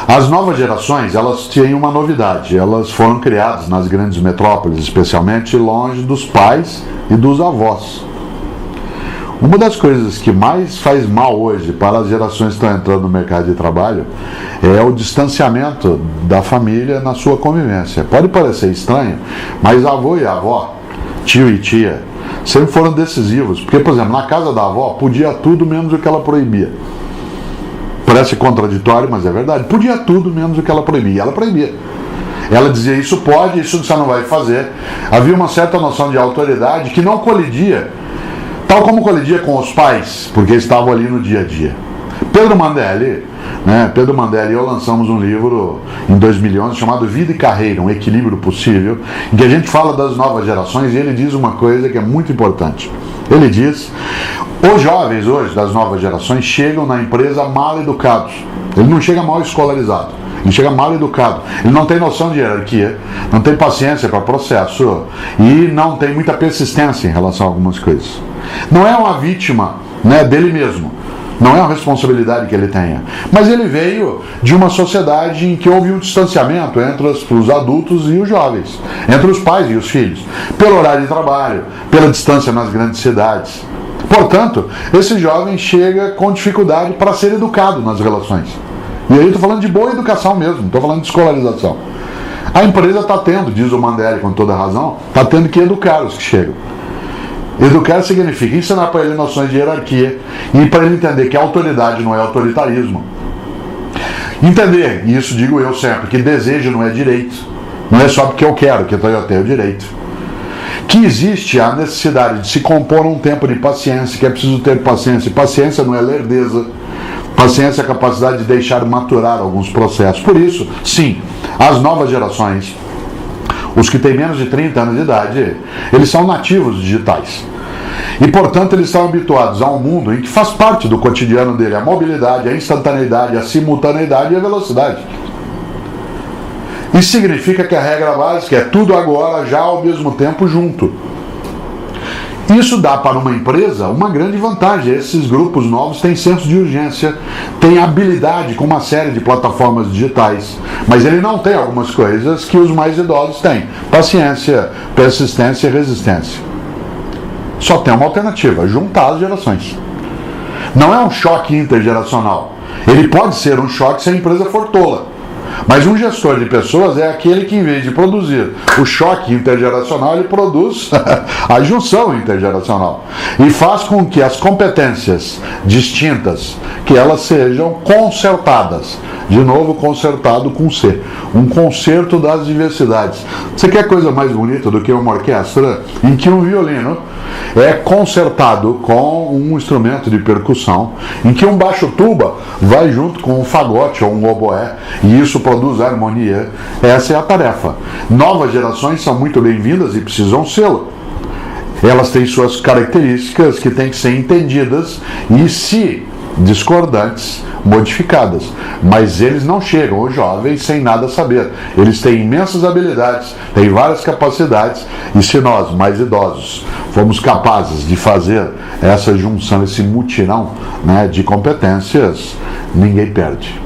As novas gerações, elas têm uma novidade, elas foram criadas nas grandes metrópoles, especialmente longe dos pais e dos avós. Uma das coisas que mais faz mal hoje para as gerações que estão entrando no mercado de trabalho é o distanciamento da família na sua convivência. Pode parecer estranho, mas avô e avó, tio e tia, sempre foram decisivos. Porque, por exemplo, na casa da avó podia tudo menos o que ela proibia. Parece contraditório, mas é verdade. Podia tudo menos o que ela proibia. E ela proibia. Ela dizia, isso pode, isso você não vai fazer. Havia uma certa noção de autoridade que não colidia, tal como colidia com os pais, porque estavam ali no dia a dia. Pedro Mandelli e eu lançamos um livro em 2011 chamado Vida e Carreira, um equilíbrio possível, em que a gente fala das novas gerações e ele diz uma coisa que é muito importante. Ele diz, os jovens hoje das novas gerações chegam na empresa mal educados. Ele não chega mal escolarizado, ele chega mal educado. Ele não tem noção de hierarquia, não tem paciência para processo e não tem muita persistência em relação a algumas coisas. Não é uma vítima, dele mesmo. Não é uma responsabilidade que ele tenha. Mas ele veio de uma sociedade em que houve um distanciamento entre os adultos e os jovens, entre os pais e os filhos, pelo horário de trabalho, pela distância nas grandes cidades. Portanto, esse jovem chega com dificuldade para ser educado nas relações. E aí eu estou falando de boa educação mesmo, não estou falando de escolarização. A empresa está tendo, diz o Mandelli com toda razão, está tendo que educar os que chegam. Educar significa ensinar para ele noções de hierarquia e para ele entender que a autoridade não é autoritarismo. Entender, e isso digo eu sempre, que desejo não é direito. Não é só porque eu quero, que eu tenho direito. Que existe a necessidade de se compor um tempo de paciência, que é preciso ter paciência. Paciência não é lerdeza. Paciência é a capacidade de deixar maturar alguns processos. Por isso, sim, as novas gerações, os que têm menos de 30 anos de idade, eles são nativos digitais. E, portanto, eles estão habituados a um mundo em que faz parte do cotidiano dele a mobilidade, a instantaneidade, a simultaneidade e a velocidade. Isso significa que a regra básica é tudo agora, já ao mesmo tempo, junto. Isso dá para uma empresa uma grande vantagem. Esses grupos novos têm senso de urgência, têm habilidade com uma série de plataformas digitais, mas ele não tem algumas coisas que os mais idosos têm: paciência, persistência e resistência. Só tem uma alternativa: juntar as gerações. Não é um choque intergeracional. Ele pode ser um choque se a empresa for tola. Mas um gestor de pessoas é aquele que, em vez de produzir o choque intergeracional, ele produz a junção intergeracional e faz com que as competências distintas, que elas sejam concertadas. De novo, concertado com C. Um concerto das diversidades. Você quer coisa mais bonita do que uma orquestra em que um violino é concertado com um instrumento de percussão, em que um baixo tuba vai junto com um fagote ou um oboé, e isso produz harmonia? Essa é a tarefa. Novas gerações são muito bem-vindas e precisam sê-lo. Elas têm suas características que têm que ser entendidas e, se discordantes, modificadas. Mas eles não chegam, os jovens, sem nada saber. Eles têm imensas habilidades, têm várias capacidades, e se nós, mais idosos, formos capazes de fazer essa junção, esse mutirão de competências, ninguém perde.